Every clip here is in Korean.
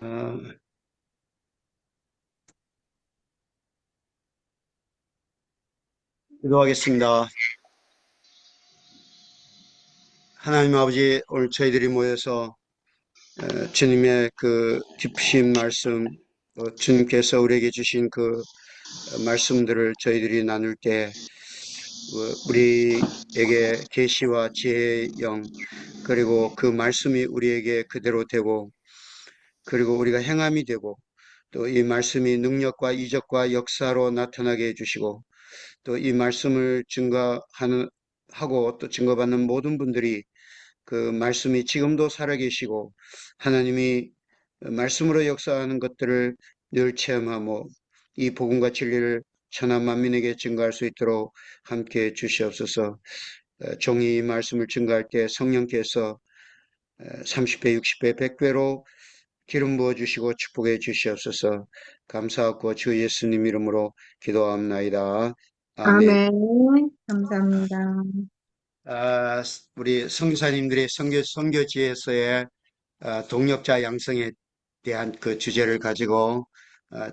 어, 기도하겠습니다. 하나님 아버지, 오늘 저희들이 모여서 주님의 그 깊으신 말씀, 주님께서 우리에게 주신 그 말씀들을 저희들이 나눌 때 우리에게 계시와 지혜의 영, 그리고 그 말씀이 우리에게 그대로 되고, 그리고 우리가 행함이 되고, 또 이 말씀이 능력과 이적과 역사로 나타나게 해주시고, 또 이 말씀을 하고 또 증거받는 모든 분들이 그 말씀이 지금도 살아계시고 하나님이 말씀으로 역사하는 것들을 늘 체험하며 이 복음과 진리를 천하 만민에게 증거할 수 있도록 함께 주시옵소서. 종이 이 말씀을 증거할 때 성령께서 30배, 60배, 100배로 기름 부어 주시고 축복해 주시옵소서. 감사하고 주 예수님 이름으로 기도합나이다. 아멘. 아멘. 감사합니다. 아, 우리 선교사님들의 선교지에서의 동력자 양성에 대한 그 주제를 가지고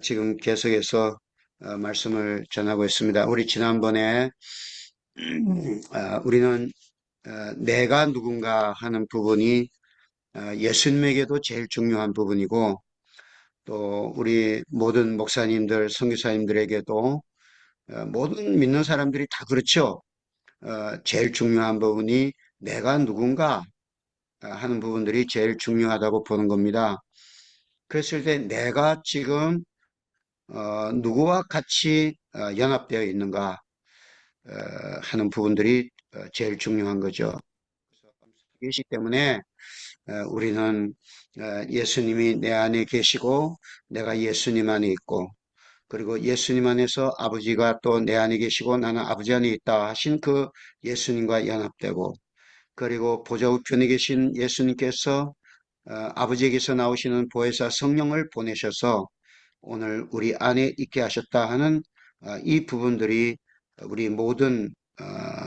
지금 계속해서 말씀을 전하고 있습니다. 우리 지난번에 우리는 내가 누군가 하는 부분이 예수님에게도 제일 중요한 부분이고 또 우리 모든 목사님들, 선교사님들에게도 모든 믿는 사람들이 다 그렇죠. 제일 중요한 부분이 내가 누군가 하는 부분들이 제일 중요하다고 보는 겁니다. 그랬을 때 내가 지금 누구와 같이 연합되어 있는가 어, 하는 부분들이 제일 중요한 거죠. 그렇기 때문에 우리는 예수님이 내 안에 계시고 내가 예수님 안에 있고 그리고 예수님 안에서 아버지가 또 내 안에 계시고 나는 아버지 안에 있다 하신 그 예수님과 연합되고 그리고 보좌 우편에 계신 예수님께서 아버지에게서 나오시는 보혜사 성령을 보내셔서 오늘 우리 안에 있게 하셨다 하는 이 부분들이 우리 모든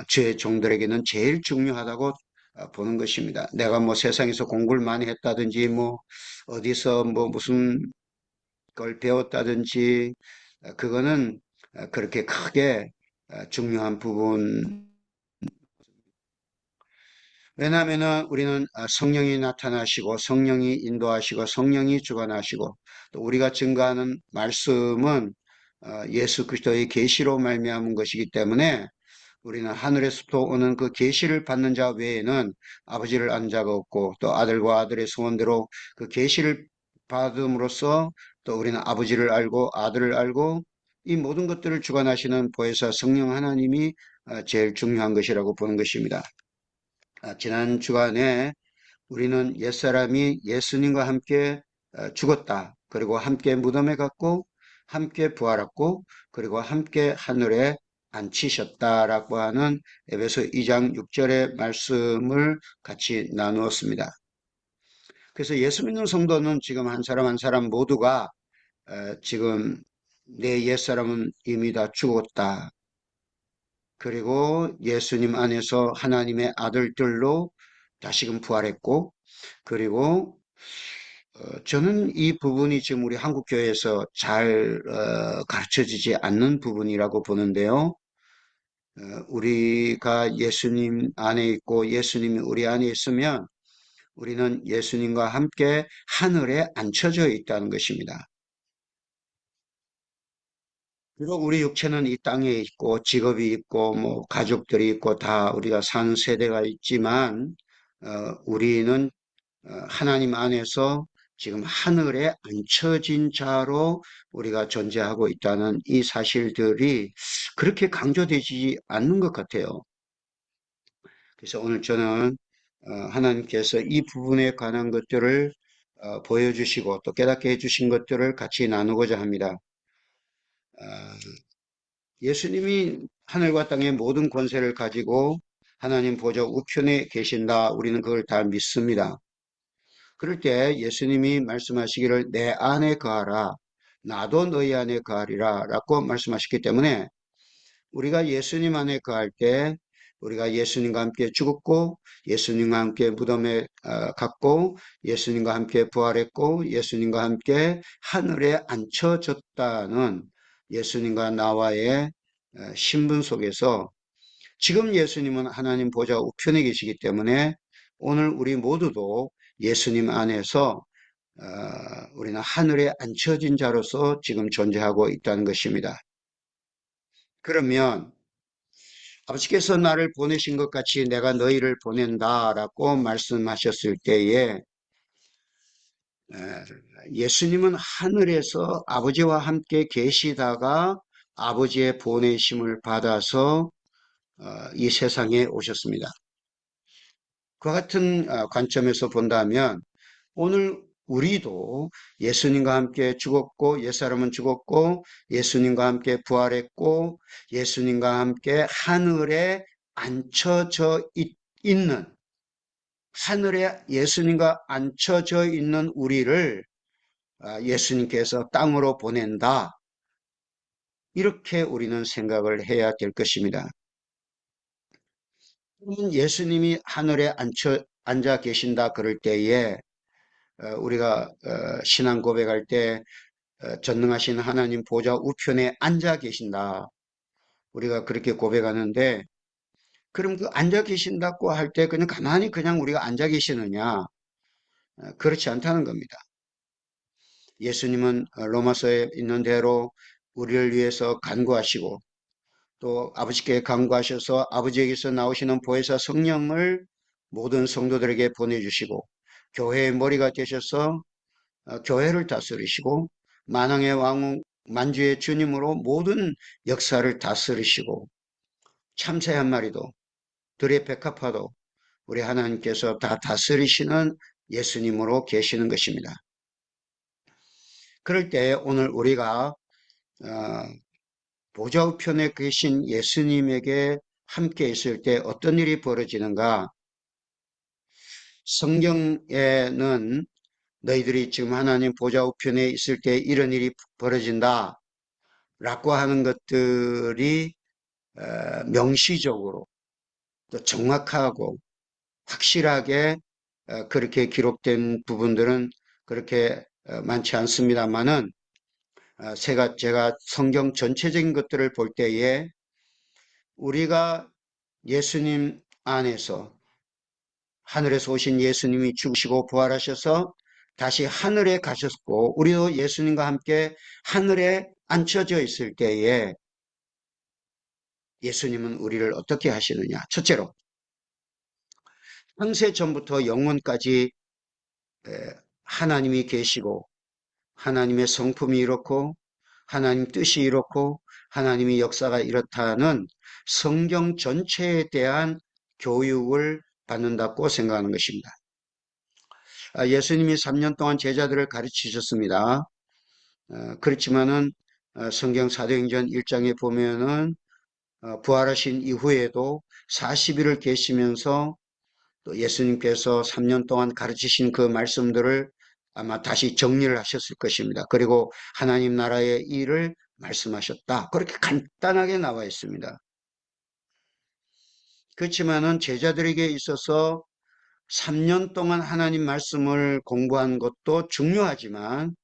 주의 종들에게는 제일 중요하다고 보는 것입니다. 내가 뭐 세상에서 공부를 많이 했다든지 뭐 어디서 뭐 무슨 걸 배웠다든지 그거는 그렇게 크게 중요한 부분. 왜냐하면은 우리는 성령이 나타나시고 성령이 인도하시고 성령이 주관하시고 또 우리가 증거하는 말씀은 예수 그리스도의 계시로 말미암은 것이기 때문에 우리는 하늘에서부터 오는 그 계시를 받는 자 외에는 아버지를 아는 자가 없고 또 아들과 아들의 소원대로 그 계시를 받음으로써 또 우리는 아버지를 알고 아들을 알고 이 모든 것들을 주관하시는 보혜사 성령 하나님이 제일 중요한 것이라고 보는 것입니다. 지난 주간에 우리는 옛사람이 예수님과 함께 죽었다. 그리고 함께 무덤에 갔고, 함께 부활했고, 그리고 함께 하늘에 앉히셨다라고 하는 에베소 2장 6절의 말씀을 같이 나누었습니다. 그래서 예수 믿는 성도는 지금 한 사람 한 사람 모두가 지금 내 옛사람은 이미 다 죽었다. 그리고 예수님 안에서 하나님의 아들들로 다시금 부활했고, 그리고 저는 이 부분이 지금 우리 한국교회에서 잘 가르쳐지지 않는 부분이라고 보는데요. 우리가 예수님 안에 있고 예수님이 우리 안에 있으면 우리는 예수님과 함께 하늘에 앉혀져 있다는 것입니다. 비록 우리 육체는 이 땅에 있고 직업이 있고 뭐 가족들이 있고 다 우리가 사는 세대가 있지만 우리는 하나님 안에서 지금 하늘에 앉혀진 자로 우리가 존재하고 있다는 이 사실들이 그렇게 강조되지 않는 것 같아요. 그래서 오늘 저는 하나님께서 이 부분에 관한 것들을 보여주시고 또 깨닫게 해주신 것들을 같이 나누고자 합니다. 아, 예수님이 하늘과 땅의 모든 권세를 가지고 하나님 보좌 우편에 계신다. 우리는 그걸 다 믿습니다. 그럴 때 예수님이 말씀하시기를 내 안에 거하라. 나도 너희 안에 거하리라. 라고 말씀하셨기 때문에 우리가 예수님 안에 거할 때 우리가 예수님과 함께 죽었고 예수님과 함께 무덤에 갔고 예수님과 함께 부활했고 예수님과 함께 하늘에 앉혀졌다는 예수님과 나와의 신분 속에서 지금 예수님은 하나님 보좌 우편에 계시기 때문에 오늘 우리 모두도 예수님 안에서 우리는 하늘에 앉혀진 자로서 지금 존재하고 있다는 것입니다. 그러면 아버지께서 나를 보내신 것 같이 내가 너희를 보낸다라고 말씀하셨을 때에 예수님은 하늘에서 아버지와 함께 계시다가 아버지의 보내심을 받아서 이 세상에 오셨습니다. 그 같은 관점에서 본다면 오늘 우리도 예수님과 함께 죽었고 옛사람은 죽었고 예수님과 함께 부활했고 예수님과 함께 하늘에 앉혀져 있는 하늘에 예수님과 앉혀져 있는 우리를 예수님께서 땅으로 보낸다. 이렇게 우리는 생각을 해야 될 것입니다. 예수님이 하늘에 앉아 계신다 그럴 때에 우리가 신앙 고백할 때 전능하신 하나님 보좌 우편에 앉아 계신다. 우리가 그렇게 고백하는데 그럼 그 앉아 계신다고 할 때 그냥 가만히 그냥 우리가 앉아 계시느냐? 그렇지 않다는 겁니다. 예수님은 로마서에 있는 대로 우리를 위해서 간구하시고 또 아버지께 간구하셔서 아버지에게서 나오시는 보혜사 성령을 모든 성도들에게 보내주시고 교회의 머리가 되셔서 교회를 다스리시고 만왕의 왕 만주의 주님으로 모든 역사를 다스리시고 참새 한 마리도 들의 백합화도 우리 하나님께서 다 다스리시는 예수님으로 계시는 것입니다. 그럴 때 오늘 우리가 보좌 우편에 계신 예수님에게 함께 있을 때 어떤 일이 벌어지는가? 성경에는 너희들이 지금 하나님 보좌 우편에 있을 때 이런 일이 벌어진다 라고 하는 것들이 명시적으로 또 정확하고 확실하게 그렇게 기록된 부분들은 그렇게 많지 않습니다만은 제가 성경 전체적인 것들을 볼 때에 우리가 예수님 안에서 하늘에서 오신 예수님이 죽으시고 부활하셔서 다시 하늘에 가셨고 우리도 예수님과 함께 하늘에 앉혀져 있을 때에 예수님은 우리를 어떻게 하시느냐? 첫째로 창세 전부터 영원까지 하나님이 계시고 하나님의 성품이 이렇고 하나님 뜻이 이렇고 하나님의 역사가 이렇다는 성경 전체에 대한 교육을 받는다고 생각하는 것입니다. 예수님이 3년 동안 제자들을 가르치셨습니다. 그렇지만은 성경 사도행전 1장에 보면은 부활하신 이후에도 40일을 계시면서 또 예수님께서 3년 동안 가르치신 그 말씀들을 아마 다시 정리를 하셨을 것입니다. 그리고 하나님 나라의 일을 말씀하셨다. 그렇게 간단하게 나와 있습니다. 그렇지만은 제자들에게 있어서 3년 동안 하나님 말씀을 공부한 것도 중요하지만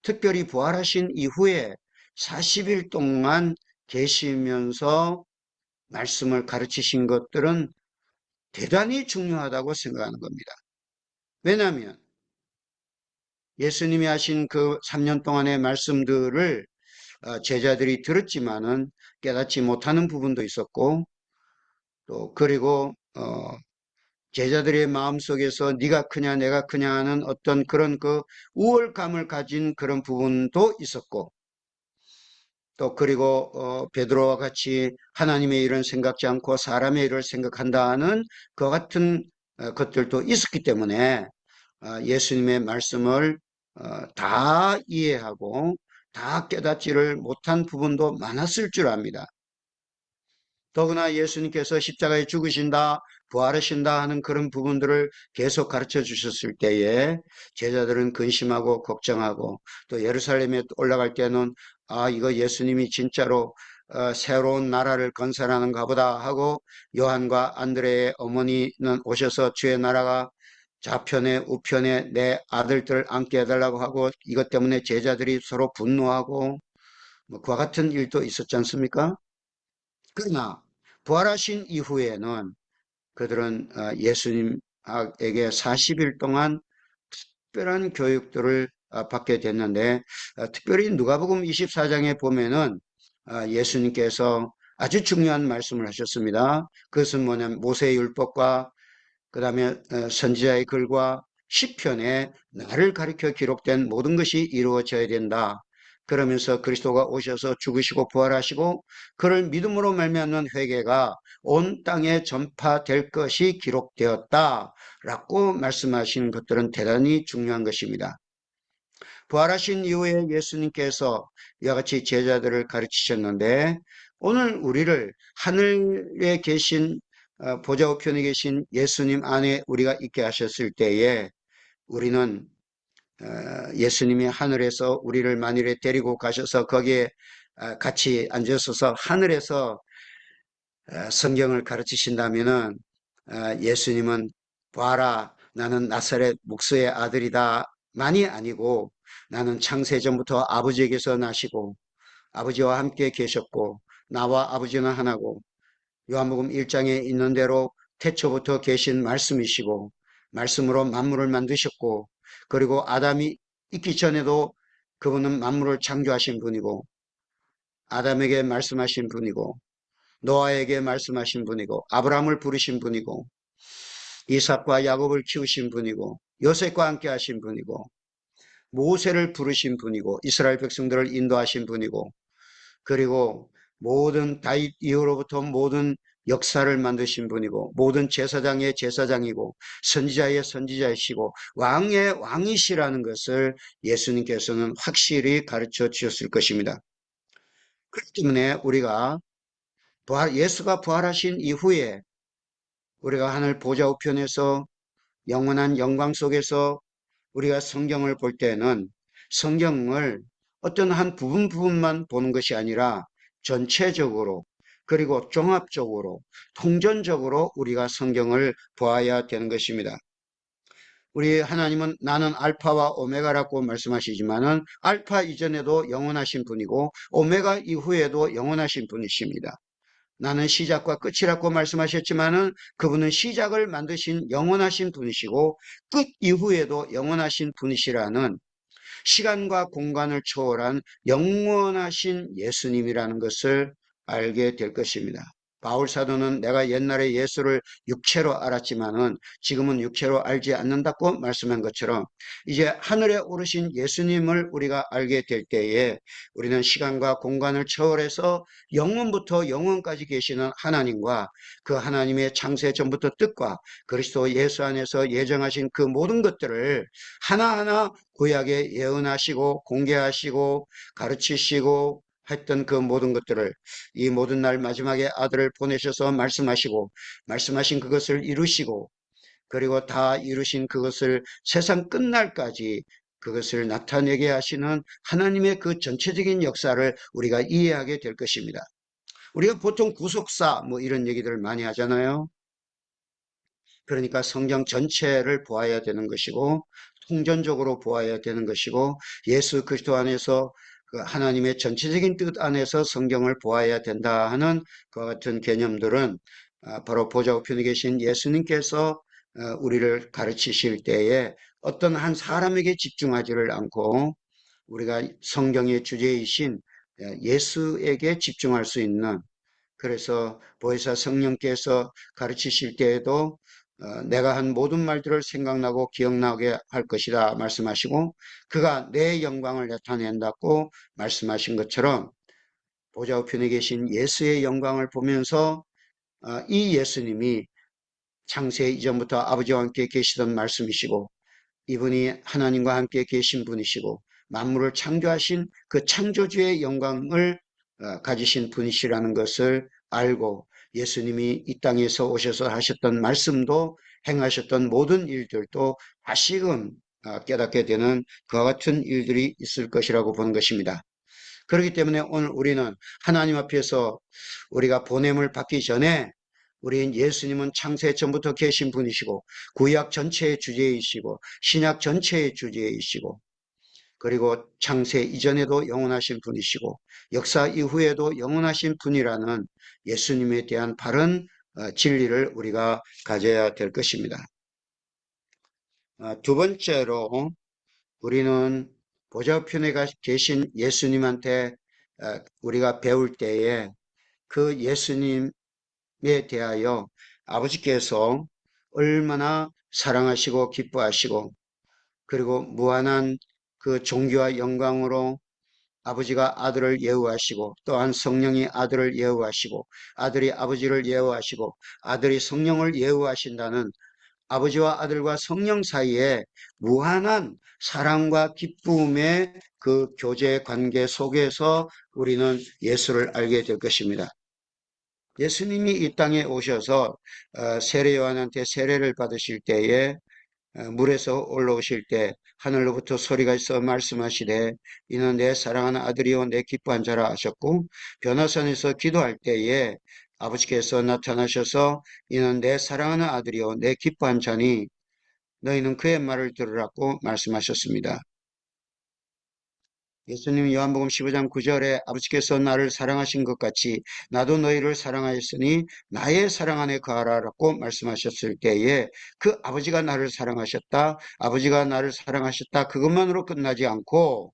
특별히 부활하신 이후에 40일 동안 계시면서 말씀을 가르치신 것들은 대단히 중요하다고 생각하는 겁니다. 왜냐하면 예수님이 하신 그 3년 동안의 말씀들을 제자들이 들었지만은 깨닫지 못하는 부분도 있었고 또 그리고 제자들의 마음속에서 네가 크냐 내가 크냐 하는 어떤 그런 그 우월감을 가진 그런 부분도 있었고 또 그리고 베드로와 같이 하나님의 일은 생각지 않고 사람의 일을 생각한다는 그 같은 것들도 있었기 때문에 예수님의 말씀을 다 이해하고 다 깨닫지를 못한 부분도 많았을 줄 압니다. 더구나 예수님께서 십자가에 죽으신다, 부활하신다 하는 그런 부분들을 계속 가르쳐 주셨을 때에 제자들은 근심하고 걱정하고 또 예루살렘에 올라갈 때는 이거 예수님이 진짜로 새로운 나라를 건설하는가 보다 하고 요한과 안드레의 어머니는 오셔서 주의 나라가 좌편에 우편에 내 아들들을 앉게 해달라고 하고 이것 때문에 제자들이 서로 분노하고 뭐 그와 같은 일도 있었지 않습니까? 그러나 부활하신 이후에는 그들은 예수님에게 40일 동안 특별한 교육들을 받게 됐는데 특별히 누가복음 24장에 보면은 예수님께서 아주 중요한 말씀을 하셨습니다. 그것은 뭐냐면 모세의 율법과 그 다음에 선지자의 글과 시편에 나를 가리켜 기록된 모든 것이 이루어져야 된다. 그러면서 그리스도가 오셔서 죽으시고 부활하시고 그를 믿음으로 말미암는 회개가 온 땅에 전파될 것이 기록되었다라고 말씀하시는 것들은 대단히 중요한 것입니다. 부활하신 이후에 예수님께서 이와 같이 제자들을 가르치셨는데 오늘 우리를 하늘에 계신 보좌 우편에 계신 예수님 안에 우리가 있게 하셨을 때에 우리는 예수님이 하늘에서 우리를 만일에 데리고 가셔서 거기에 같이 앉으셔서 하늘에서 성경을 가르치신다면은 예수님은 봐라 나는 나사렛 목수의 아들이다 만이 아니고 나는 창세전부터 아버지에게서 나시고 아버지와 함께 계셨고 나와 아버지는 하나고 요한복음 1장에 있는 대로 태초부터 계신 말씀이시고 말씀으로 만물을 만드셨고 그리고 아담이 있기 전에도 그분은 만물을 창조하신 분이고 아담에게 말씀하신 분이고 노아에게 말씀하신 분이고 아브라함을 부르신 분이고 이삭과 야곱을 키우신 분이고 요셉과 함께 하신 분이고 모세를 부르신 분이고 이스라엘 백성들을 인도하신 분이고 그리고 모든 다윗 이후로부터 모든 역사를 만드신 분이고 모든 제사장의 제사장이고 선지자의 선지자이시고 왕의 왕이시라는 것을 예수님께서는 확실히 가르쳐 주셨을 것입니다. 그렇기 때문에 우리가 예수가 부활하신 이후에 우리가 하늘 보좌 우편에서 영원한 영광 속에서 우리가 성경을 볼 때는 성경을 어떤 한 부분만 보는 것이 아니라 전체적으로 그리고 종합적으로 통전적으로 우리가 성경을 보아야 되는 것입니다. 우리 하나님은 나는 알파와 오메가라고 말씀하시지만은 알파 이전에도 영원하신 분이고 오메가 이후에도 영원하신 분이십니다. 나는 시작과 끝이라고 말씀하셨지만은 그분은 시작을 만드신 영원하신 분이시고 끝 이후에도 영원하신 분이시라는 시간과 공간을 초월한 영원하신 예수님이라는 것을 알게 될 것입니다. 바울 사도는 내가 옛날에 예수를 육체로 알았지만은 지금은 육체로 알지 않는다고 말씀한 것처럼 이제 하늘에 오르신 예수님을 우리가 알게 될 때에 우리는 시간과 공간을 초월해서 영원부터 영원까지 계시는 하나님과 그 하나님의 창세 전부터 뜻과 그리스도 예수 안에서 예정하신 그 모든 것들을 하나하나 구약에 예언하시고 공개하시고 가르치시고 했던 그 모든 것들을 이 모든 날 마지막에 아들을 보내셔서 말씀하신 그것을 이루시고 그리고 다 이루신 그것을 세상 끝날까지 그것을 나타내게 하시는 하나님의 그 전체적인 역사를 우리가 이해하게 될 것입니다. 우리가 보통 구속사 뭐 이런 얘기들을 많이 하잖아요. 그러니까 성경 전체를 보아야 되는 것이고 통전적으로 보아야 되는 것이고 예수 그리스도 안에서 그 하나님의 전체적인 뜻 안에서 성경을 보아야 된다 하는 그와 같은 개념들은 바로 보좌 우편에 계신 예수님께서 우리를 가르치실 때에 어떤 한 사람에게 집중하지를 않고 우리가 성경의 주제이신 예수에게 집중할 수 있는 그래서 보혜사 성령께서 가르치실 때에도 내가 한 모든 말들을 생각나고 기억나게 할 것이다 말씀하시고 그가 내 영광을 나타낸다고 말씀하신 것처럼 보좌 우편에 계신 예수의 영광을 보면서 이 예수님이 창세 이전부터 아버지와 함께 계시던 말씀이시고 이분이 하나님과 함께 계신 분이시고 만물을 창조하신 그 창조주의 영광을 가지신 분이시라는 것을 알고 예수님이 이 땅에서 오셔서 하셨던 말씀도 행하셨던 모든 일들도 다시금 깨닫게 되는 그와 같은 일들이 있을 것이라고 보는 것입니다. 그렇기 때문에 오늘 우리는 하나님 앞에서 우리가 보냄을 받기 전에 우리 예수님은 창세 전부터 계신 분이시고 구약 전체의 주제이시고 신약 전체의 주제이시고 그리고 창세 이전에도 영원하신 분이시고 역사 이후에도 영원하신 분이라는 예수님에 대한 바른 진리를 우리가 가져야 될 것입니다. 두 번째로 우리는 보좌편에 계신 예수님한테 우리가 배울 때에 그 예수님에 대하여 아버지께서 얼마나 사랑하시고 기뻐하시고 그리고 무한한 그 존귀와 영광으로 아버지가 아들을 예우하시고 또한 성령이 아들을 예우하시고 아들이 아버지를 예우하시고 아들이 성령을 예우하신다는 아버지와 아들과 성령 사이에 무한한 사랑과 기쁨의 그 교제 관계 속에서 우리는 예수를 알게 될 것입니다. 예수님이 이 땅에 오셔서 세례 요한한테 세례를 받으실 때에 물에서 올라오실 때 하늘로부터 소리가 있어 말씀하시되 이는 내 사랑하는 아들이요 내 기뻐한 자라 하셨고 변화산에서 기도할 때에 아버지께서 나타나셔서 이는 내 사랑하는 아들이요 내 기뻐한 자니 너희는 그의 말을 들으라고 말씀하셨습니다. 예수님 요한복음 15장 9절에 아버지께서 나를 사랑하신 것 같이 나도 너희를 사랑하였으니 나의 사랑 안에 거하라고 말씀하셨을 때에 그 아버지가 나를 사랑하셨다, 아버지가 나를 사랑하셨다 그것만으로 끝나지 않고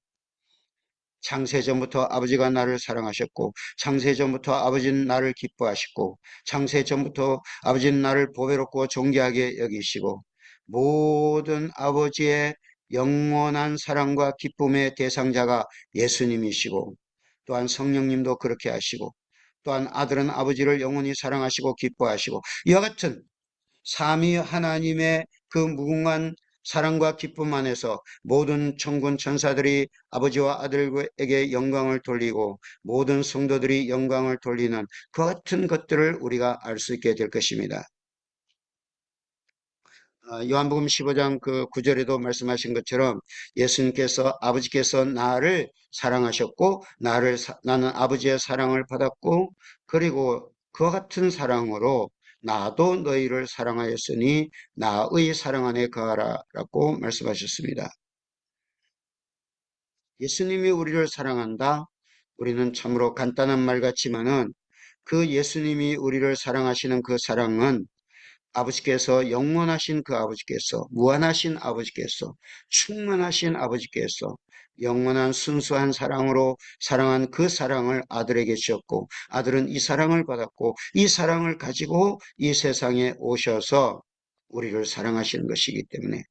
창세전부터 아버지가 나를 사랑하셨고 창세전부터 아버지는 나를 기뻐하셨고 창세전부터 아버지는 나를 보배롭고 존귀하게 여기시고 모든 아버지의 영원한 사랑과 기쁨의 대상자가 예수님이시고 또한 성령님도 그렇게 하시고 또한 아들은 아버지를 영원히 사랑하시고 기뻐하시고 이와 같은 삼위 하나님의 그 무궁한 사랑과 기쁨 안에서 모든 천군 천사들이 아버지와 아들에게 영광을 돌리고 모든 성도들이 영광을 돌리는 그 같은 것들을 우리가 알 수 있게 될 것입니다. 요한복음 15장 그 9절에도 말씀하신 것처럼 예수님께서 아버지께서 나를 사랑하셨고 나는 아버지의 사랑을 받았고 그리고 그와 같은 사랑으로 나도 너희를 사랑하였으니 나의 사랑 안에 거하라라고 말씀하셨습니다. 예수님이 우리를 사랑한다. 우리는 참으로 간단한 말 같지만은 그 예수님이 우리를 사랑하시는 그 사랑은 아버지께서 영원하신 그 아버지께서 무한하신 아버지께서 충만하신 아버지께서 영원한 순수한 사랑으로 사랑한 그 사랑을 아들에게 주었고 아들은 이 사랑을 받았고 이 사랑을 가지고 이 세상에 오셔서 우리를 사랑하시는 것이기 때문에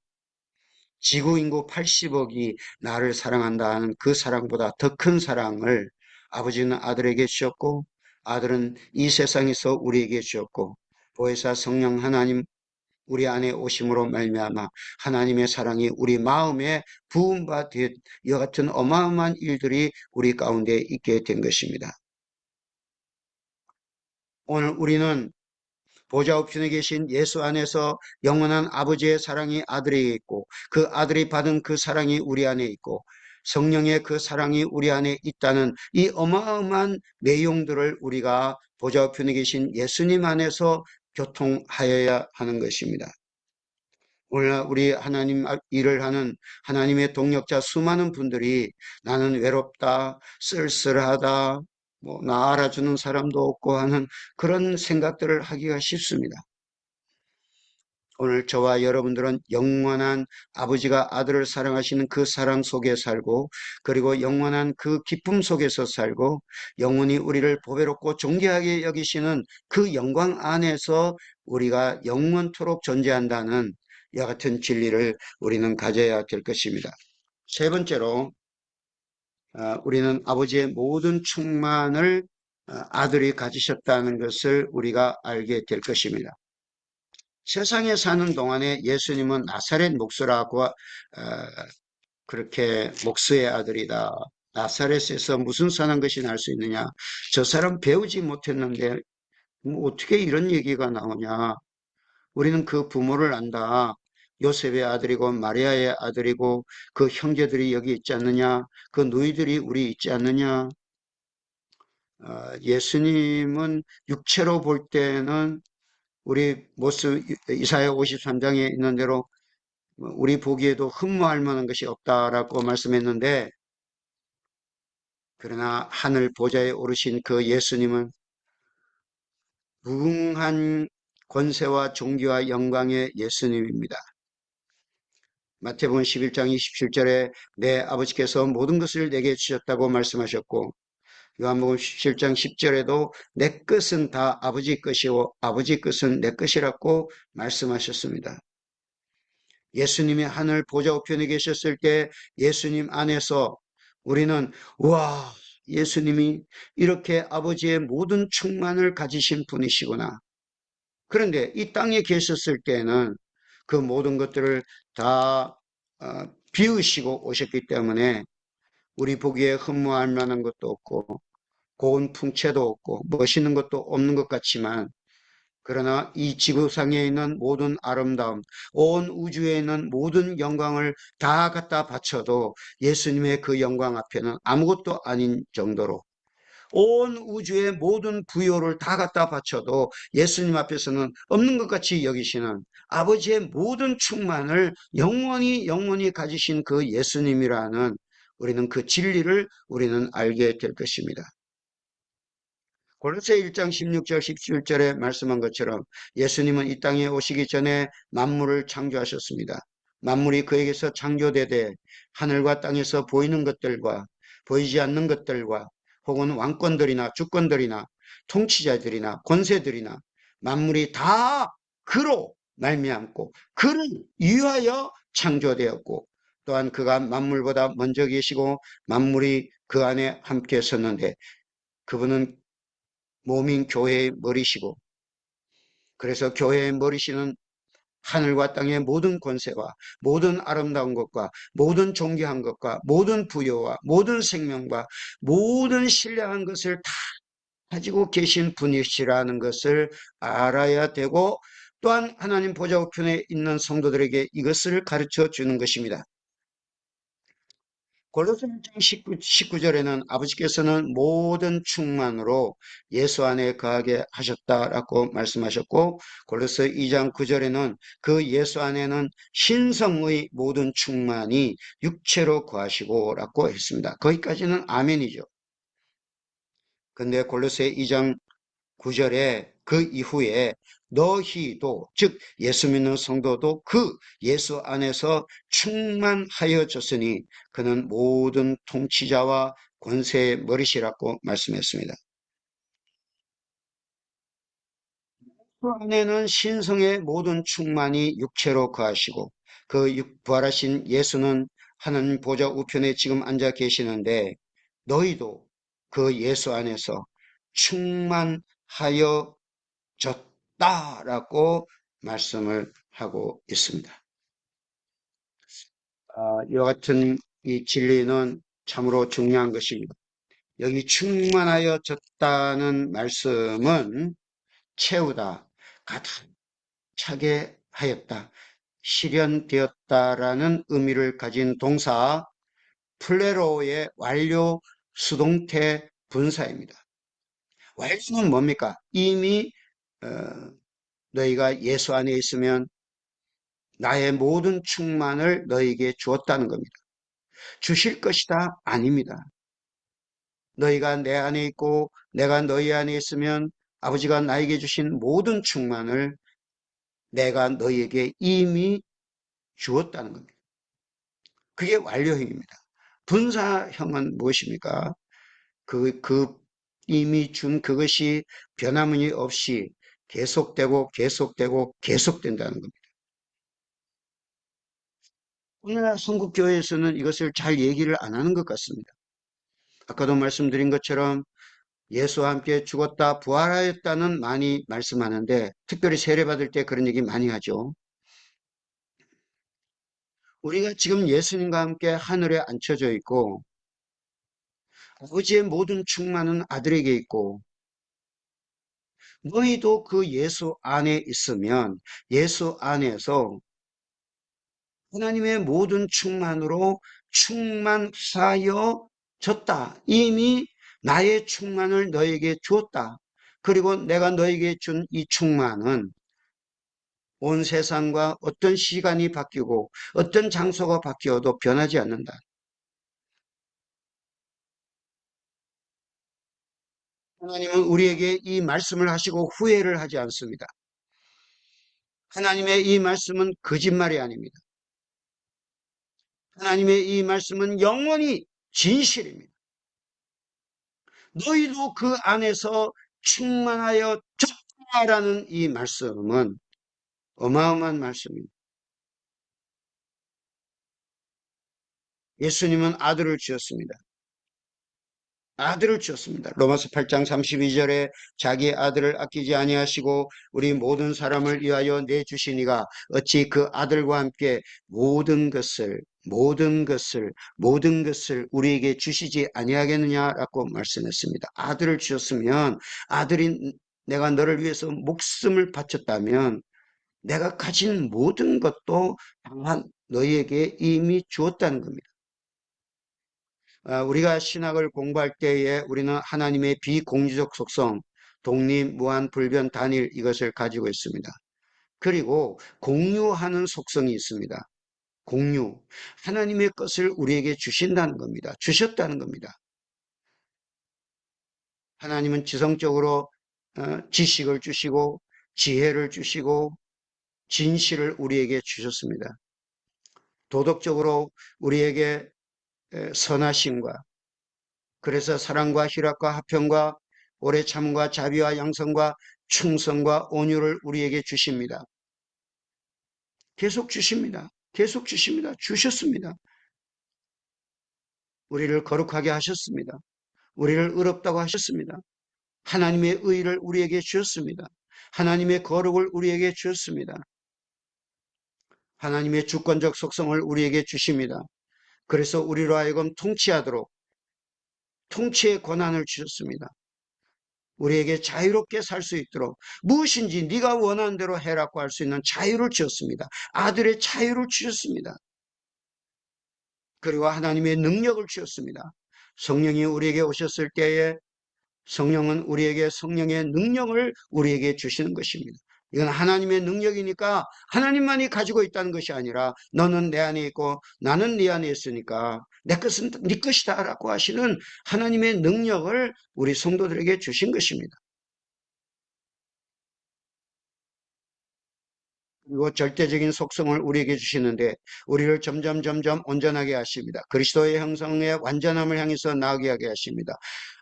지구 인구 80억이 나를 사랑한다 하는 그 사랑보다 더 큰 사랑을 아버지는 아들에게 주셨고 아들은 이 세상에서 우리에게 주었고 보혜사 성령 하나님 우리 안에 오심으로 말미암아 하나님의 사랑이 우리 마음에 부은 바 되어 이와 같은 어마어마한 일들이 우리 가운데 있게 된 것입니다. 오늘 우리는 보좌 우편에 계신 예수 안에서 영원한 아버지의 사랑이 아들에게 있고 그 아들이 받은 그 사랑이 우리 안에 있고 성령의 그 사랑이 우리 안에 있다는 이 어마어마한 내용들을 우리가 보좌 우편에 계신 예수님 안에서 교통하여야 하는 것입니다. 오늘 우리 하나님 일을 하는 하나님의 동력자 수많은 분들이 나는 외롭다, 쓸쓸하다, 나 알아주는 사람도 없고 하는 그런 생각들을 하기가 쉽습니다. 오늘 저와 여러분들은 영원한 아버지가 아들을 사랑하시는 그 사랑 속에 살고 그리고 영원한 그 기쁨 속에서 살고 영원히 우리를 보배롭고 존귀하게 여기시는 그 영광 안에서 우리가 영원토록 존재한다는 이와 같은 진리를 우리는 가져야 될 것입니다. 세 번째로 우리는 아버지의 모든 충만을 아들이 가지셨다는 것을 우리가 알게 될 것입니다. 세상에 사는 동안에 예수님은 나사렛 목수라고 그렇게 목수의 아들이다. 나사렛에서 무슨 선한 것이 날 수 있느냐. 저 사람 배우지 못했는데 어떻게 이런 얘기가 나오냐. 우리는 그 부모를 안다. 요셉의 아들이고 마리아의 아들이고 그 형제들이 여기 있지 않느냐? 그 누이들이 우리 있지 않느냐? 예수님은 육체로 볼 때는 우리 모습 이사야 53장에 있는 대로 우리 보기에도 흠모할 만한 것이 없다라고 말씀했는데, 그러나 하늘 보좌에 오르신 그 예수님은 무궁한 권세와 존귀와 영광의 예수님입니다. 마태복음 11장 27절에 내 아버지께서 모든 것을 내게 주셨다고 말씀하셨고, 요한복음 17장 10절에도 내 것은 다 아버지 것이요 아버지 것은 내 것이라고 말씀하셨습니다. 예수님이 하늘 보좌 우편에 계셨을 때 예수님 안에서 우리는 와, 예수님이 이렇게 아버지의 모든 충만을 가지신 분이시구나. 그런데 이 땅에 계셨을 때는 그 모든 것들을 다 비우시고 오셨기 때문에 우리 보기에 흠모할 만한 것도 없고 고운 풍채도 없고 멋있는 것도 없는 것 같지만, 그러나 이 지구상에 있는 모든 아름다움, 온 우주에 있는 모든 영광을 다 갖다 바쳐도 예수님의 그 영광 앞에는 아무것도 아닌 정도로, 온 우주의 모든 부요를 다 갖다 바쳐도 예수님 앞에서는 없는 것 같이 여기시는 아버지의 모든 충만을 영원히 영원히 가지신 그 예수님이라는, 우리는 그 진리를 우리는 알게 될 것입니다. 골로새 1장 16절 17절에 말씀한 것처럼 예수님은 이 땅에 오시기 전에 만물을 창조하셨습니다. 만물이 그에게서 창조되되 하늘과 땅에서 보이는 것들과 보이지 않는 것들과 혹은 왕권들이나 주권들이나 통치자들이나 권세들이나 만물이 다 그로 말미암고 그를 위하여 창조되었고, 또한 그가 만물보다 먼저 계시고 만물이 그 안에 함께 섰는데 그분은 몸인 교회의 머리시고, 그래서 교회의 머리시는 하늘과 땅의 모든 권세와 모든 아름다운 것과 모든 존귀한 것과 모든 부여와 모든 생명과 모든 신령한 것을 다 가지고 계신 분이시라는 것을 알아야 되고, 또한 하나님 보좌 우편에 있는 성도들에게 이것을 가르쳐 주는 것입니다. 골로새 1장 19절에는 아버지께서는 모든 충만으로 예수 안에 거하게 하셨다라고 말씀하셨고, 골로새 2장 9절에는 그 예수 안에는 신성의 모든 충만이 육체로 거하시고 라고 했습니다. 거기까지는 아멘이죠. 근데 골로새 2장 9절에 그 이후에 너희도, 즉 예수 믿는 성도도 그 예수 안에서 충만하여졌으니 그는 모든 통치자와 권세의 머리시라고 말씀했습니다. 그 안에는 신성의 모든 충만이 육체로 거하시고 그 부활하신 예수는 하나님 보좌 우편에 지금 앉아 계시는데, 너희도 그 예수 안에서 충만하여 졌다라고 말씀을 하고 있습니다. 이와 같은 이 진리는 참으로 중요한 것입니다. 여기 충만하여 졌다는 말씀은 채우다, 가득 차게 하였다, 실현되었다라는 의미를 가진 동사 플레로의 완료 수동태 분사입니다. 완료는 뭡니까? 이미 너희가 예수 안에 있으면 나의 모든 충만을 너희에게 주었다는 겁니다. 주실 것이다? 아닙니다. 너희가 내 안에 있고 내가 너희 안에 있으면 아버지가 나에게 주신 모든 충만을 내가 너희에게 이미 주었다는 겁니다. 그게 완료형입니다. 분사형은 무엇입니까? 그 이미 준 그것이 변함이 없이 계속되고 계속되고 계속된다는 겁니다. 오늘날 성국교회에서는 이것을 잘 얘기를 안 하는 것 같습니다. 아까도 말씀드린 것처럼 예수와 함께 죽었다 부활하였다는 많이 말씀하는데, 특별히 세례받을 때 그런 얘기 많이 하죠. 우리가 지금 예수님과 함께 하늘에 앉혀져 있고 아버지의 모든 충만은 아들에게 있고, 너희도 그 예수 안에 있으면 예수 안에서 하나님의 모든 충만으로 충만하여 졌다. 이미 나의 충만을 너에게 주었다. 그리고 내가 너에게 준 이 충만은 온 세상과 어떤 시간이 바뀌고 어떤 장소가 바뀌어도 변하지 않는다. 하나님은 우리에게 이 말씀을 하시고 후회를 하지 않습니다. 하나님의 이 말씀은 거짓말이 아닙니다. 하나님의 이 말씀은 영원히 진실입니다. 너희도 그 안에서 충만하여 졌다라는 이 말씀은 어마어마한 말씀입니다. 예수님은 아들을 주었습니다. 아들을 주었습니다. 로마서 8장 32절에 자기 아들을 아끼지 아니하시고 우리 모든 사람을 위하여 내주시니가 어찌 그 아들과 함께 모든 것을 우리에게 주시지 아니하겠느냐라고 말씀했습니다. 아들을 주셨으면 아들이 내가 너를 위해서 목숨을 바쳤다면 내가 가진 모든 것도 다 너희에게 이미 주었다는 겁니다. 우리가 신학을 공부할 때에 우리는 하나님의 비공유적 속성, 독립, 무한, 불변, 단일 이것을 가지고 있습니다. 그리고 공유하는 속성이 있습니다. 공유. 하나님의 것을 우리에게 주신다는 겁니다. 주셨다는 겁니다. 하나님은 지성적으로 지식을 주시고 지혜를 주시고 진실을 우리에게 주셨습니다. 도덕적으로 우리에게 선하심과 그래서 사랑과 희락과 화평과 오래 참과 자비와 양성과 충성과 온유를 우리에게 주십니다. 계속 주십니다. 계속 주십니다. 주셨습니다. 우리를 거룩하게 하셨습니다. 우리를 의롭다고 하셨습니다. 하나님의 의를 우리에게 주셨습니다. 하나님의 거룩을 우리에게 주셨습니다. 하나님의 주권적 속성을 우리에게 주십니다. 그래서 우리로 하여금 통치하도록 통치의 권한을 주셨습니다. 우리에게 자유롭게 살 수 있도록 무엇인지 네가 원하는 대로 해라고 할 수 있는 자유를 주었습니다. 아들의 자유를 주셨습니다. 그리고 하나님의 능력을 주셨습니다. 성령이 우리에게 오셨을 때에 성령은 우리에게 성령의 능력을 우리에게 주시는 것입니다. 이건 하나님의 능력이니까 하나님만이 가지고 있다는 것이 아니라 너는 내 안에 있고 나는 네 안에 있으니까 내 것은 네 것이다 라고 하시는 하나님의 능력을 우리 성도들에게 주신 것입니다. 그리고 절대적인 속성을 우리에게 주시는데 우리를 점점 온전하게 하십니다. 그리스도의 형상의 완전함을 향해서 나아가게 하게 하십니다.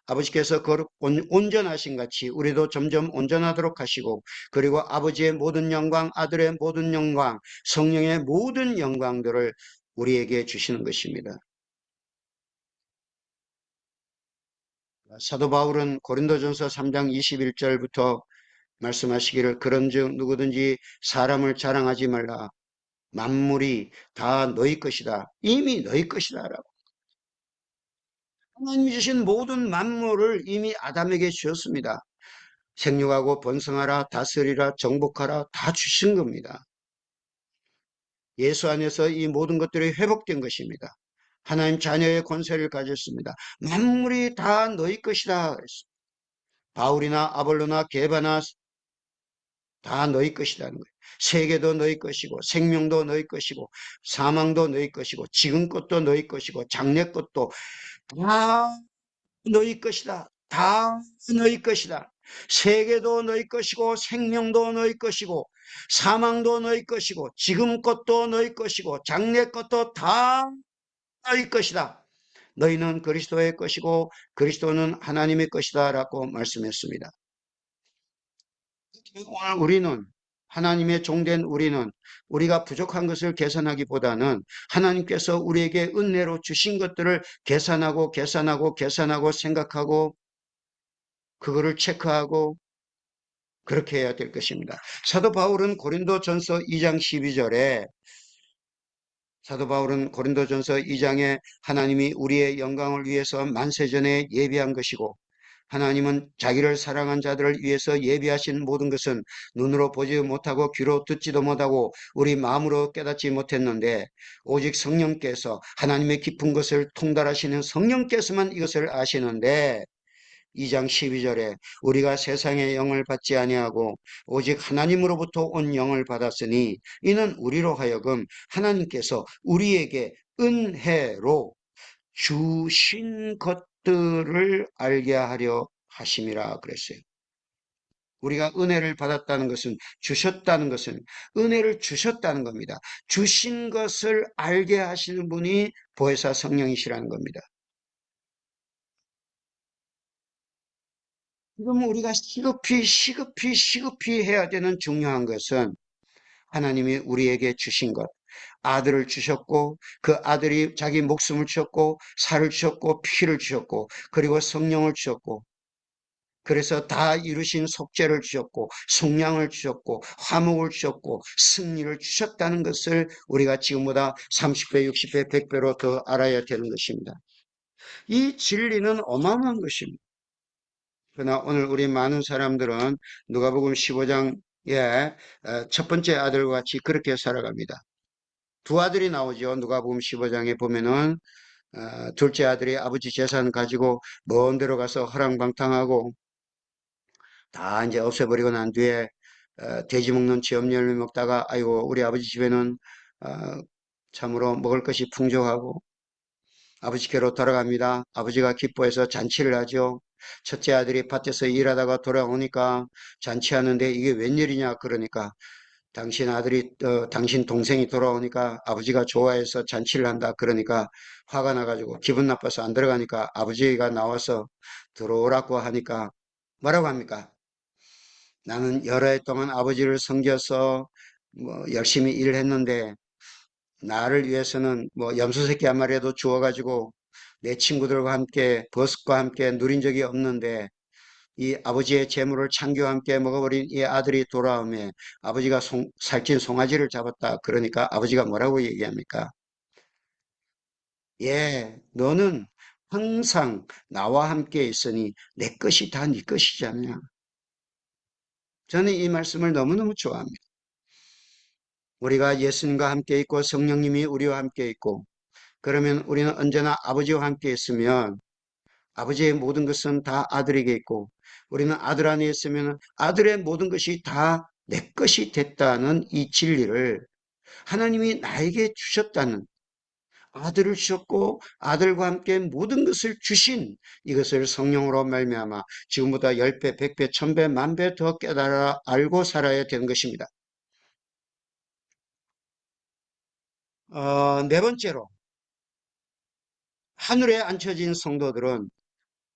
아버지께서 거룩 온전하신 같이 우리도 점점 온전하도록 하시고 그리고 아버지의 모든 영광, 아들의 모든 영광, 성령의 모든 영광들을 우리에게 주시는 것입니다. 사도 바울은 고린도전서 3장 21절부터 말씀하시기를 그런즉 누구든지 사람을 자랑하지 말라. 만물이 다 너희 것이다. 이미 너희 것이다. 라고. 하나님이 주신 모든 만물을 이미 아담에게 주었습니다. 생육하고 번성하라, 다스리라, 정복하라 다 주신 겁니다. 예수 안에서 이 모든 것들이 회복된 것입니다. 하나님 자녀의 권세를 가졌습니다. 만물이 다 너희 것이다. 바울이나 아볼로나 게바나 다 너희 것이라는 거예요. 세계도 너희 것이고 생명도 너희 것이고 사망도 너희 것이고 지금 것도 너희 것이고 장래 것도 다 너희 것이다. 다 너희 것이다. 세계도 너희 것이고 생명도 너희 것이고 사망도 너희 것이고 지금 것도 너희 것이고 장래 것도 다 너희 것이다. 너희는 그리스도의 것이고 그리스도는 하나님의 것이다 라고 말씀했습니다. 오늘 우리는 하나님의 종된 우리는 우리가 부족한 것을 계산하기보다는 하나님께서 우리에게 은혜로 주신 것들을 계산하고 생각하고 그거를 체크하고 그렇게 해야 될 것입니다. 사도 바울은 고린도전서 2장 12절에 사도 바울은 고린도전서 2장에 하나님이 우리의 영광을 위해서 만세전에 예비한 것이고 하나님은 자기를 사랑한 자들을 위해서 예비하신 모든 것은 눈으로 보지 못하고 귀로 듣지도 못하고 우리 마음으로 깨닫지 못했는데 오직 성령께서 하나님의 깊은 것을 통달하시는 성령께서만 이것을 아시는데 2장 12절에 우리가 세상의 영을 받지 아니하고 오직 하나님으로부터 온 영을 받았으니 이는 우리로 하여금 하나님께서 우리에게 은혜로 주신 것들을 알게 하려 하심이라 그랬어요. 우리가 은혜를 받았다는 것은 주셨다는 것은 은혜를 주셨다는 겁니다. 주신 것을 알게 하시는 분이 보혜사 성령이시라는 겁니다. 그럼 우리가 시급히 해야 되는 중요한 것은 하나님이 우리에게 주신 것, 아들을 주셨고 그 아들이 자기 목숨을 주셨고 살을 주셨고 피를 주셨고 그리고 성령을 주셨고 그래서 다 이루신 속죄를 주셨고 속량을 주셨고 화목을 주셨고 승리를 주셨다는 것을 우리가 지금보다 30배, 60배, 100배로 더 알아야 되는 것입니다. 이 진리는 어마어마한 것입니다. 그러나 오늘 우리 많은 사람들은 누가복음 15장에 첫 번째 아들과 같이 그렇게 살아갑니다. 두 아들이 나오죠. 누가복음 15장에 보면은 둘째 아들이 아버지 재산 가지고 먼 데로 가서 허랑방탕하고 다 이제 없애버리고 난 뒤에 돼지 먹는 쥐 열매 먹다가 아이고 우리 아버지 집에는 어, 참으로 먹을 것이 풍족하고 아버지께로 돌아갑니다. 아버지가 기뻐해서 잔치를 하죠. 첫째 아들이 밭에서 일하다가 돌아오니까 잔치하는데 이게 웬일이냐 그러니까 당신 동생이 돌아오니까 아버지가 좋아해서 잔치를 한다 그러니까 화가 나가지고 기분 나빠서 안 들어가니까 아버지가 나와서 들어오라고 하니까 뭐라고 합니까? 나는 여러 해 동안 아버지를 섬겨서 뭐 열심히 일을 했는데 나를 위해서는 뭐 염소 새끼 한 마리라도 주워가지고 내 친구들과 함께 버스과 함께 누린 적이 없는데 이 아버지의 재물을 창기와 함께 먹어버린 이 아들이 돌아오며 아버지가 살찐 송아지를 잡았다. 그러니까 아버지가 뭐라고 얘기합니까? 예, 너는 항상 나와 함께 있으니 내 것이 다 네 것이잖냐. 저는 이 말씀을 너무너무 좋아합니다. 우리가 예수님과 함께 있고 성령님이 우리와 함께 있고 그러면 우리는 언제나 아버지와 함께 있으면 아버지의 모든 것은 다 아들에게 있고 우리는 아들 안에 있으면 아들의 모든 것이 다 내 것이 됐다는 이 진리를 하나님이 나에게 주셨다는 아들을 주셨고 아들과 함께 모든 것을 주신 이것을 성령으로 말미암아 지금보다 10배, 100배, 1000배, 만배 더 깨달아 알고 살아야 되는 것입니다. 네 번째로 하늘에 앉혀진 성도들은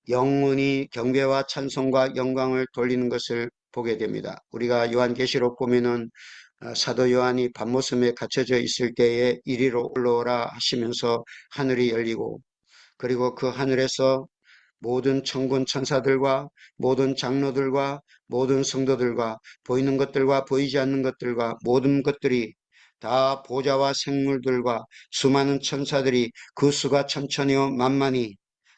영원히 경배와 찬송과 영광을 돌리는 것을 보게 됩니다. 우리가 요한계시록 보면은 사도 요한이 밤모섬에 갇혀져 있을 때에 이리로 올라오라 하시면서 하늘이 열리고 그리고 그 하늘에서 모든 천군 천사들과 모든 장로들과 모든 성도들과 보이는 것들과 보이지 않는 것들과 모든 것들이 다 보좌와 생물들과 수많은 천사들이 그 수가 천천히요 만만히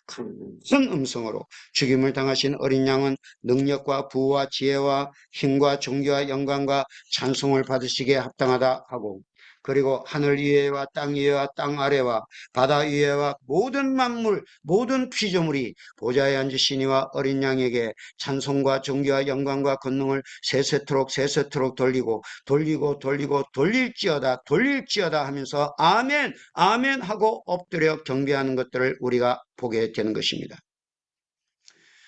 큰 음성으로 죽임을 당하신 어린 양은 능력과 부와 지혜와 힘과 존귀와 영광과 찬송을 받으시기에 합당하다 하고 그리고 하늘 위에와 땅 위에와 땅 아래와 바다 위에와 모든 만물 모든 피조물이 보좌에 앉으시니와 어린 양에게 찬송과 존귀와 영광과 권능을 세세토록 세세토록 돌리고 돌릴지어다 하면서 아멘 아멘 하고 엎드려 경배하는 것들을 우리가 보게 되는 것입니다.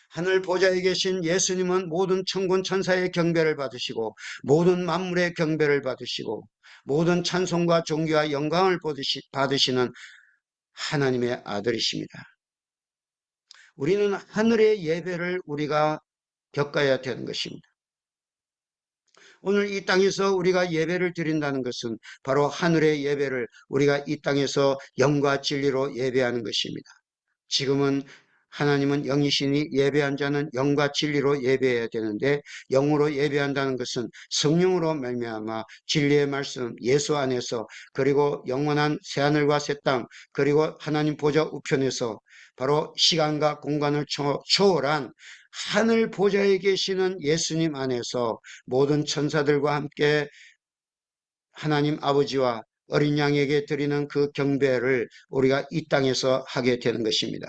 하늘 보좌에 계신 예수님은 모든 천군 천사의 경배를 받으시고 모든 만물의 경배를 받으시고 모든 찬송과 존귀와 영광을 받으시는 하나님의 아들이십니다. 우리는 하늘의 예배를 우리가 겪어야 되는 것입니다. 오늘 이 땅에서 우리가 예배를 드린다는 것은 바로 하늘의 예배를 우리가 이 땅에서 영과 진리로 예배하는 것입니다. 지금은 하나님은 영이시니 예배한 자는 영과 진리로 예배해야 되는데 영으로 예배한다는 것은 성령으로 말미암아 진리의 말씀 예수 안에서 그리고 영원한 새하늘과 새 땅 그리고 하나님 보좌 우편에서 바로 시간과 공간을 초월한 하늘 보좌에 계시는 예수님 안에서 모든 천사들과 함께 하나님 아버지와 어린 양에게 드리는 그 경배를 우리가 이 땅에서 하게 되는 것입니다.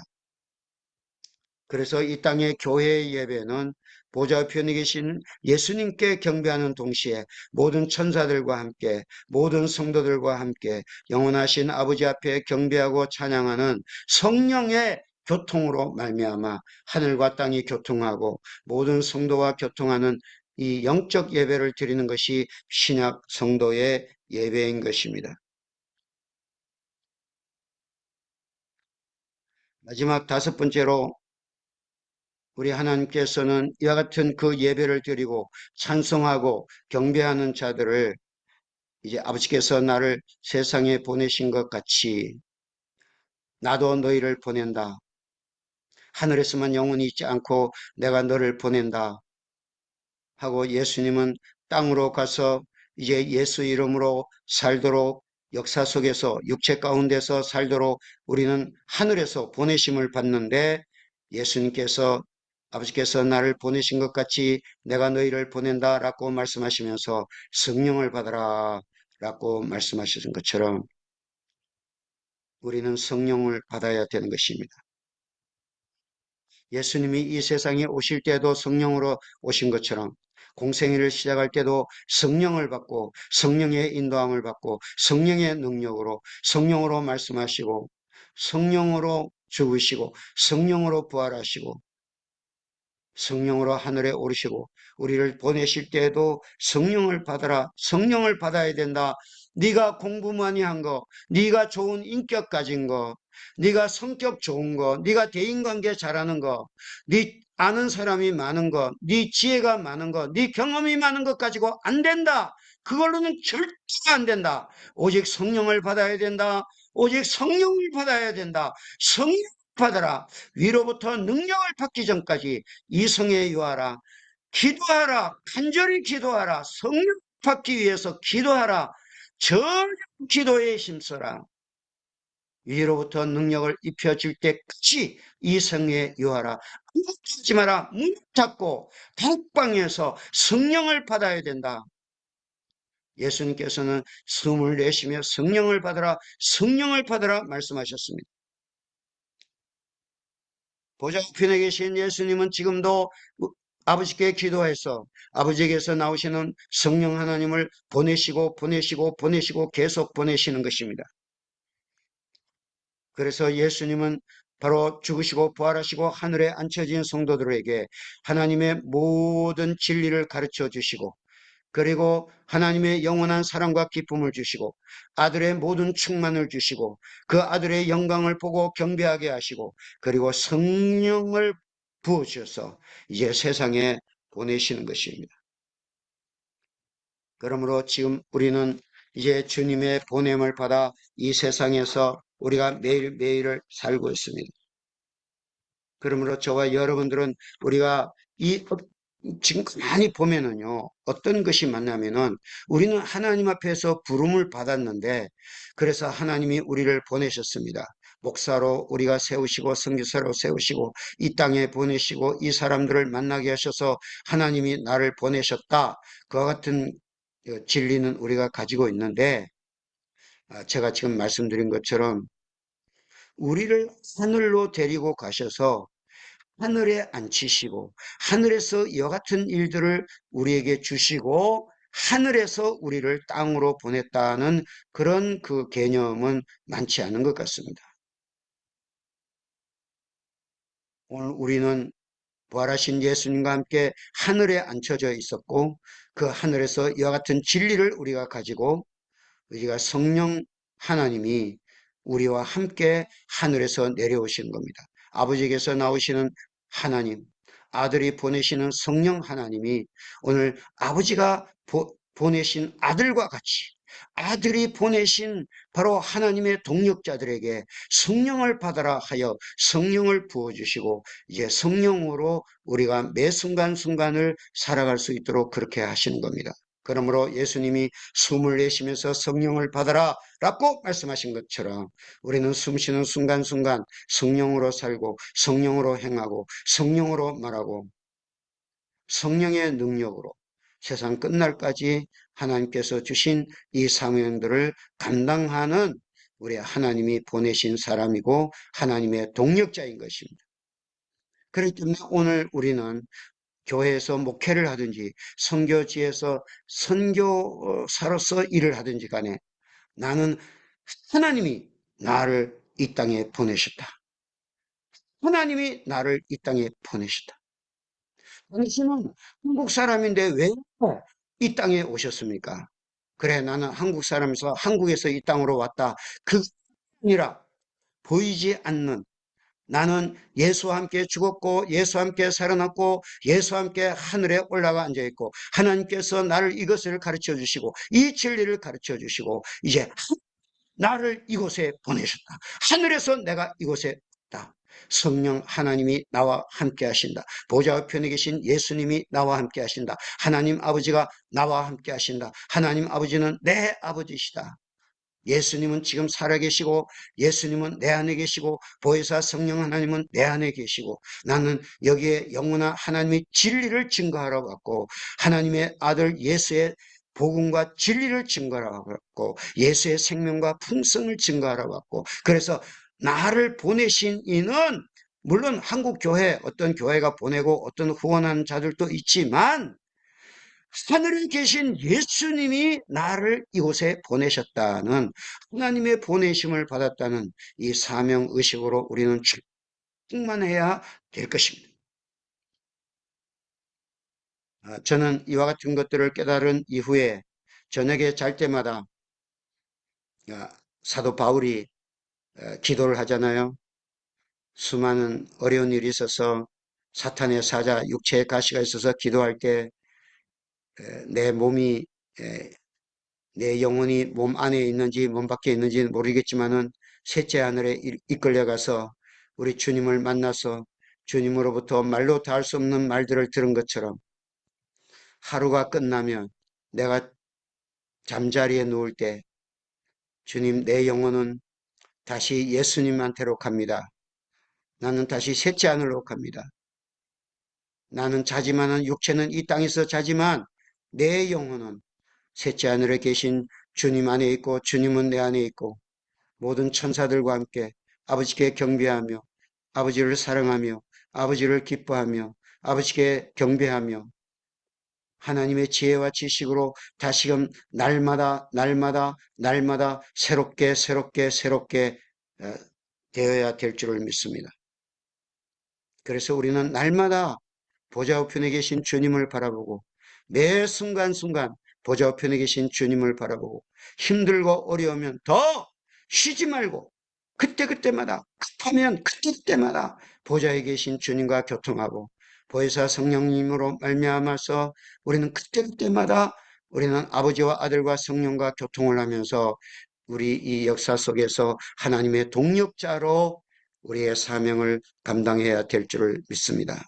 그래서 이 땅의 교회의 예배는 보좌 우편에 계신 예수님께 경배하는 동시에 모든 천사들과 함께 모든 성도들과 함께 영원하신 아버지 앞에 경배하고 찬양하는 성령의 교통으로 말미암아 하늘과 땅이 교통하고 모든 성도와 교통하는 이 영적 예배를 드리는 것이 신약 성도의 예배인 것입니다. 마지막 다섯 번째로 우리 하나님께서는 이와 같은 그 예배를 드리고 찬송하고 경배하는 자들을 이제 아버지께서 나를 세상에 보내신 것 같이 나도 너희를 보낸다. 하늘에서만 영원히 있지 않고 내가 너를 보낸다. 하고 예수님은 땅으로 가서 이제 예수 이름으로 살도록 역사 속에서 육체 가운데서 살도록 우리는 하늘에서 보내심을 받는데 예수님께서 아버지께서 나를 보내신 것 같이 내가 너희를 보낸다 라고 말씀하시면서 성령을 받아라 라고 말씀하신 것처럼 우리는 성령을 받아야 되는 것입니다. 예수님이 이 세상에 오실 때도 성령으로 오신 것처럼 공생애를 시작할 때도 성령을 받고 성령의 인도함을 받고 성령의 능력으로 성령으로 말씀하시고 성령으로 죽으시고 성령으로 부활하시고 성령으로 하늘에 오르시고 우리를 보내실 때에도 성령을 받아라. 성령을 받아야 된다. 네가 공부 많이 한 거, 네가 좋은 인격 가진 거, 네가 성격 좋은 거, 네가 대인관계 잘하는 거, 네 아는 사람이 많은 거, 네 지혜가 많은 거, 네 경험이 많은 것 가지고 안 된다. 그걸로는 절대 안 된다. 오직 성령을 받아야 된다. 오직 성령을 받아야 된다. 성령 받아라. 위로부터 능력을 받기 전까지 이성에 유하라. 기도하라. 간절히 기도하라. 성령 받기 위해서 기도하라. 전 기도에 힘써라. 위로부터 능력을 입혀질 때까지 이성에 유하라. 아무것도 하지 마라. 문 닫고 다락방에서 성령을 받아야 된다. 예수님께서는 숨을 내쉬며 성령을 받으라, 성령을 받으라 말씀하셨습니다. 보좌 우편에 계신 예수님은 지금도 아버지께 기도해서 아버지에게서 나오시는 성령 하나님을 보내시고 보내시고 보내시고 계속 보내시는 것입니다. 그래서 예수님은 바로 죽으시고 부활하시고 하늘에 앉혀진 성도들에게 하나님의 모든 진리를 가르쳐 주시고 그리고 하나님의 영원한 사랑과 기쁨을 주시고 아들의 모든 충만을 주시고 그 아들의 영광을 보고 경배하게 하시고 그리고 성령을 부으셔서 이제 세상에 보내시는 것입니다. 그러므로 지금 우리는 이제 주님의 보냄을 받아 이 세상에서 우리가 매일매일을 살고 있습니다. 그러므로 저와 여러분들은 우리가 지금 많이 보면은요, 어떤 것이 맞냐면은 우리는 하나님 앞에서 부름을 받았는데 그래서 하나님이 우리를 보내셨습니다. 목사로 우리가 세우시고 선교사로 세우시고 이 땅에 보내시고 이 사람들을 만나게 하셔서 하나님이 나를 보내셨다. 그와 같은 진리는 우리가 가지고 있는데 제가 지금 말씀드린 것처럼 우리를 하늘로 데리고 가셔서 하늘에 앉히시고 하늘에서 이와 같은 일들을 우리에게 주시고 하늘에서 우리를 땅으로 보냈다는 그런 그 개념은 많지 않은 것 같습니다. 오늘 우리는 부활하신 예수님과 함께 하늘에 앉혀져 있었고 그 하늘에서 이와 같은 진리를 우리가 가지고 우리가 성령 하나님이 우리와 함께 하늘에서 내려오시는 겁니다. 아버지께서 나오시는 하나님, 아들이 보내시는 성령 하나님이 오늘 아버지가 보내신 아들과 같이 아들이 보내신 바로 하나님의 동력자들에게 성령을 받아라 하여 성령을 부어주시고 이제 성령으로 우리가 매 순간순간을 살아갈 수 있도록 그렇게 하시는 겁니다. 그러므로 예수님이 숨을 내쉬면서 성령을 받아라 라고 말씀하신 것처럼 우리는 숨 쉬는 순간순간 성령으로 살고 성령으로 행하고 성령으로 말하고 성령의 능력으로 세상 끝날까지 하나님께서 주신 이 사명들을 감당하는 우리 하나님이 보내신 사람이고 하나님의 동력자인 것입니다. 그렇기 때문에 오늘 우리는 교회에서 목회를 하든지 선교지에서 선교사로서 일을 하든지 간에 나는 하나님이 나를 이 땅에 보내셨다. 하나님이 나를 이 땅에 보내셨다. 당신은 한국 사람인데 왜 이 땅에 오셨습니까? 그래, 나는 한국 사람에서 한국에서 이 땅으로 왔다. 그게 아니라 보이지 않는 나는 예수와 함께 죽었고 예수와 함께 살아났고 예수와 함께 하늘에 올라가 앉아있고 하나님께서 나를 이것을 가르쳐 주시고 이 진리를 가르쳐 주시고 이제 나를 이곳에 보내셨다. 하늘에서 내가 이곳에 왔다. 성령 하나님이 나와 함께 하신다. 보좌 우편에 계신 예수님이 나와 함께 하신다. 하나님 아버지가 나와 함께 하신다. 하나님 아버지는 내 아버지시다. 예수님은 지금 살아계시고 예수님은 내 안에 계시고 보혜사 성령 하나님은 내 안에 계시고 나는 여기에 영원한 하나님의 진리를 증거하러 왔고 하나님의 아들 예수의 복음과 진리를 증거하러 왔고 예수의 생명과 품성을 증거하러 왔고 그래서 나를 보내신 이는 물론 한국 교회 어떤 교회가 보내고 어떤 후원하는 자들도 있지만 하늘에 계신 예수님이 나를 이곳에 보내셨다는 하나님의 보내심을 받았다는 이 사명의식으로 우리는 충만해야 될 것입니다. 저는 이와 같은 것들을 깨달은 이후에 저녁에 잘 때마다 사도 바울이 기도를 하잖아요. 수많은 어려운 일이 있어서 사탄의 사자 육체의 가시가 있어서 기도할 때 내 몸이 내 영혼이 몸 안에 있는지 몸 밖에 있는지 모르겠지만은 셋째 하늘에 이끌려가서 우리 주님을 만나서 주님으로부터 말로 다 할 수 없는 말들을 들은 것처럼 하루가 끝나면 내가 잠자리에 누울 때 주님 내 영혼은 다시 예수님한테로 갑니다. 나는 다시 셋째 하늘로 갑니다. 나는 자지만은 육체는 이 땅에서 자지만 내 영혼은 셋째 하늘에 계신 주님 안에 있고 주님은 내 안에 있고 모든 천사들과 함께 아버지께 경배하며 아버지를 사랑하며 아버지를 기뻐하며 아버지께 경배하며 하나님의 지혜와 지식으로 다시금 날마다 새롭게 되어야 될 줄을 믿습니다. 그래서 우리는 날마다 보좌 우편에 계신 주님을 바라보고 매 순간순간 보좌 우편에 계신 주님을 바라보고 힘들고 어려우면 더 쉬지 말고 그때그때마다 급하면 그때그때마다 보좌에 계신 주님과 교통하고 보혜사 성령님으로 말미암아서 우리는 그때그때마다 우리는 아버지와 아들과 성령과 교통을 하면서 우리 이 역사 속에서 하나님의 동력자로 우리의 사명을 감당해야 될 줄을 믿습니다.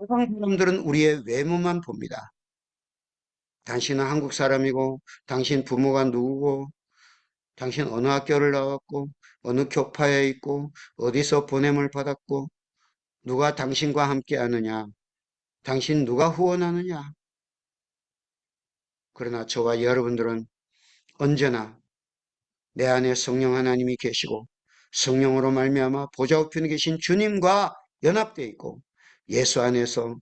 세상 사람들은 우리의 외모만 봅니다. 당신은 한국 사람이고, 당신 부모가 누구고, 당신 어느 학교를 나왔고, 어느 교파에 있고, 어디서 보냄을 받았고, 누가 당신과 함께 하느냐, 당신 누가 후원하느냐. 그러나 저와 여러분들은 언제나 내 안에 성령 하나님이 계시고, 성령으로 말미암아 보좌 우편에 계신 주님과 연합되어 있고, 예수 안에서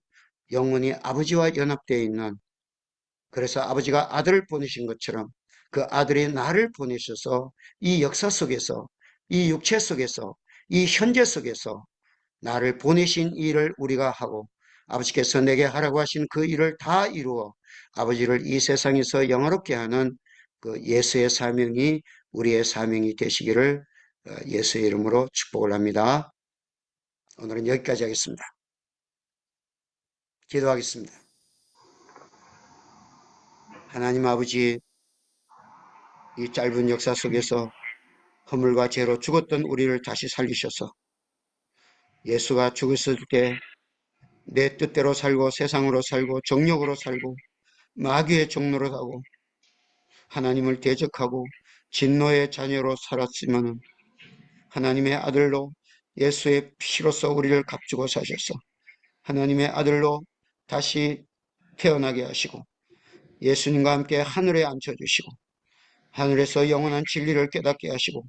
영원히 아버지와 연합되어 있는 그래서 아버지가 아들을 보내신 것처럼 그 아들이 나를 보내셔서 이 역사 속에서 이 육체 속에서 이 현재 속에서 나를 보내신 일을 우리가 하고 아버지께서 내게 하라고 하신 그 일을 다 이루어 아버지를 이 세상에서 영화롭게 하는 그 예수의 사명이 우리의 사명이 되시기를 예수의 이름으로 축복을 합니다. 오늘은 여기까지 하겠습니다. 기도하겠습니다. 하나님 아버지, 이 짧은 역사 속에서 허물과 죄로 죽었던 우리를 다시 살리셔서 예수가 죽으실 때 내 뜻대로 살고 세상으로 살고 정욕으로 살고 마귀의 종로로 하고 하나님을 대적하고 진노의 자녀로 살았지만 하나님의 아들로 예수의 피로써 우리를 값주고 사셔서 하나님의 아들로 다시 태어나게 하시고 예수님과 함께 하늘에 앉혀주시고 하늘에서 영원한 진리를 깨닫게 하시고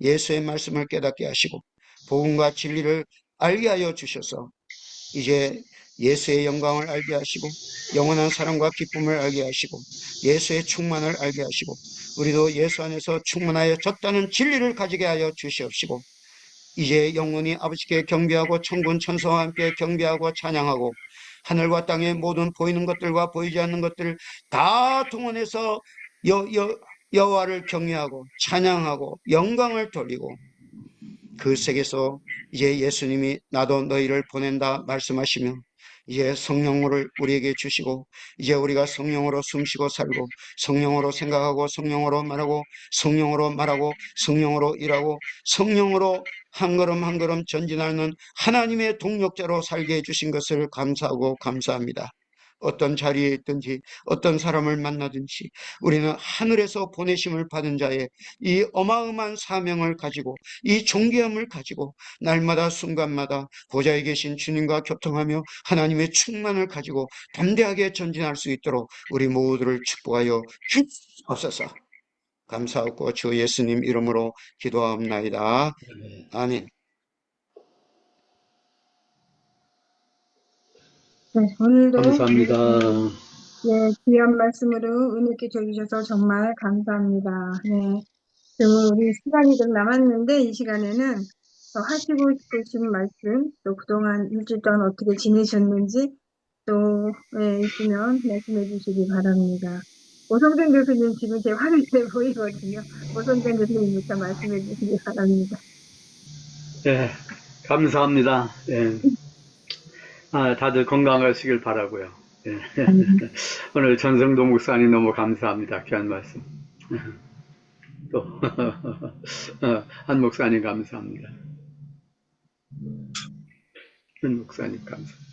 예수의 말씀을 깨닫게 하시고 복음과 진리를 알게 하여 주셔서 이제 예수의 영광을 알게 하시고 영원한 사랑과 기쁨을 알게 하시고 예수의 충만을 알게 하시고 우리도 예수 안에서 충만하여 졌다는 진리를 가지게 하여 주시옵시고 이제 영원히 아버지께 경배하고 천군 천사와 함께 경배하고 찬양하고 하늘과 땅의 모든 보이는 것들과 보이지 않는 것들을 다 동원해서 여호와를 경외하고 찬양하고 영광을 돌리고 그 색에서 이제 예수님이 나도 너희를 보낸다 말씀하시며 이제 성령을 우리에게 주시고 이제 우리가 성령으로 숨쉬고 살고 성령으로 생각하고 성령으로 말하고 성령으로 말하고 성령으로 일하고 성령으로 한 걸음 한 걸음 전진하는 하나님의 동력자로 살게 해주신 것을 감사하고 감사합니다. 어떤 자리에 있든지 어떤 사람을 만나든지 우리는 하늘에서 보내심을 받은 자의 이 어마어마한 사명을 가지고 이 존귀함을 가지고 날마다 순간마다 보좌에 계신 주님과 교통하며 하나님의 충만을 가지고 담대하게 전진할 수 있도록 우리 모두를 축복하여 주옵소서. 감사하고 주 예수님 이름으로 기도하옵나이다. 아멘. 네, 오늘도 감사합니다. 귀한 말씀으로 은혜 있게 줘주셔서 정말 감사합니다. 네, 지금 우리 시간이 좀 남았는데 이 시간에는 더 하시고 싶으신 말씀, 또 그동안 일주일 동안 어떻게 지내셨는지 또 있으면 말씀해 주시기 바랍니다. 오성준 교수님 지금 제 화면에 보이거든요. 오성준 교수님부터 말씀해 주시기 바랍니다. 예, 감사합니다. 예. 다들 건강하시길 바라고요. 예. 오늘 전성도 목사님 너무 감사합니다. 귀한 말씀. 또 한 목사님 감사합니다. 한 목사님 감사합니다.